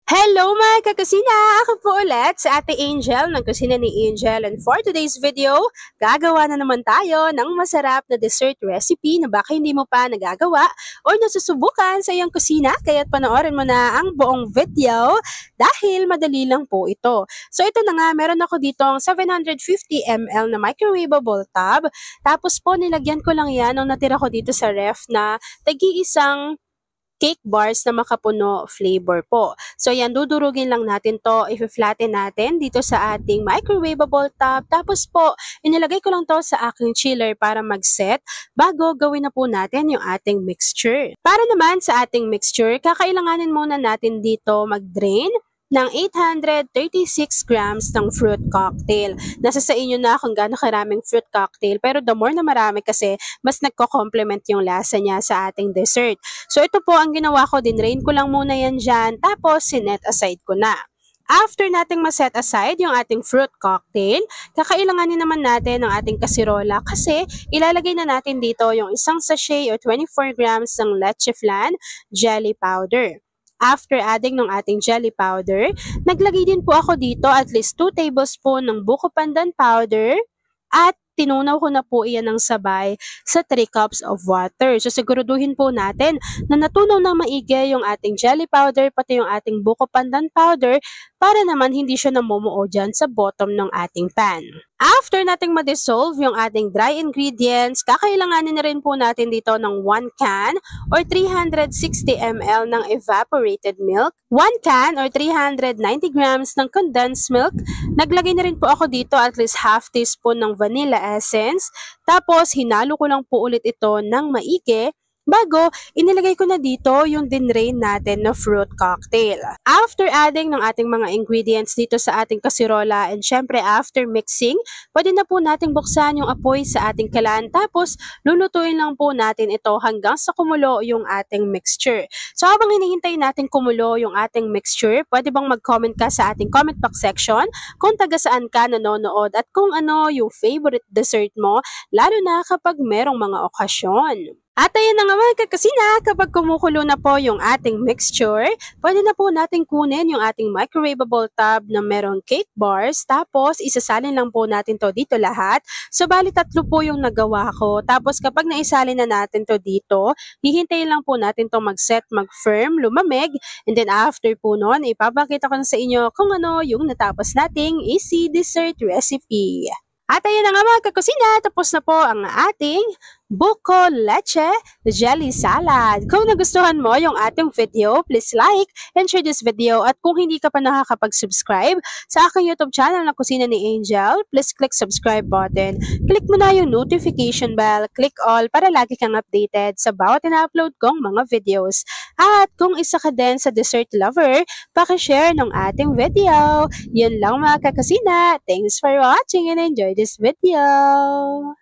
Hello mga kakusina! Ako po ulit sa Ate Angel ng Kusina ni Angel, and for today's video, gagawa na naman tayo ng masarap na dessert recipe na baka hindi mo pa nagagawa o nasusubukan sa iyong kusina, kaya't panoorin mo na ang buong video dahil madali lang po ito. So ito na nga, meron ako ditong 750 ml na microwavable tub, tapos po nilagyan ko lang yan nung natira ko dito sa ref na tagi-isang cake bars na makapuno flavor po. So yan, dudurugin lang natin to, i-flatten natin dito sa ating microwavable tub. Tapos po, inilagay ko lang to sa aking chiller para mag-set bago gawin na po natin yung ating mixture. Para naman sa ating mixture, kakailanganin muna natin dito mag-drain ng 836 grams ng fruit cocktail. Nasa sa inyo na kung gaano karaming fruit cocktail, pero the more na marami kasi, mas nagko-complement yung lasa niya sa ating dessert. So ito po ang ginawa ko, dinrain ko lang muna yan dyan, tapos sinet aside ko na. After nating ma-set aside yung ating fruit cocktail, kakailanganin naman natin ang ating kasirola kasi ilalagay na natin dito yung isang sachet o 24 grams ng leche flan jelly powder. After adding ng ating jelly powder, naglagay din po ako dito at least 2 tablespoon ng buko pandan powder at tinunaw ko na po iyan ng sabay sa 3 cups of water. So siguraduhin po natin na natunaw ng maigi yung ating jelly powder pati yung ating buko pandan powder para naman hindi siya namumuo dyan sa bottom ng ating pan. After nating ma-dissolve yung ating dry ingredients, kakailanganin na rin po natin dito ng 1 can or 360 ml ng evaporated milk, 1 can or 390 grams ng condensed milk. Naglagay na rin po ako dito at least half teaspoon ng vanilla essence. Tapos hinalo ko lang po ulit ito ng maigi bago inilagay ko na dito yung dinrain natin na fruit cocktail. After adding ng ating mga ingredients dito sa ating kasirola and syempre after mixing, pwede na po nating buksan yung apoy sa ating kalan tapos lulutuin lang po natin ito hanggang sa kumulo yung ating mixture. So habang hinihintay natin kumulo yung ating mixture, pwede bang mag-comment ka sa ating comment box section kung taga saan ka nanonood at kung ano yung favorite dessert mo, lalo na kapag merong mga okasyon. At ayan na nga mga kakasina, kapag kumukulo na po yung ating mixture, pwede na po natin kunin yung ating microwavable tub na merong cake bars, tapos isasalin lang po natin to dito lahat. So bali 3 po yung nagawa ko, tapos kapag naisalin na natin to dito, hihintayin lang po natin to mag-set, mag-firm, lumamig, and then after po nun, ipapakita ko na sa inyo kung ano yung natapos nating easy dessert recipe. At ayan na nga mga kakusina, tapos na po ang ating buko leche jelly salad. Kung nagustuhan mo yung ating video, please like and share this video. At kung hindi ka pa nakakapag-subscribe sa aking YouTube channel na Kusina ni Angel, please click subscribe button. Click mo na yung notification bell, click all para lagi kang updated sa bawat ina-upload kong mga videos. At kung isa ka din sa dessert lover, pakishare ng ating video. Yun lang mga kakusina. Thanks for watching and enjoy this video.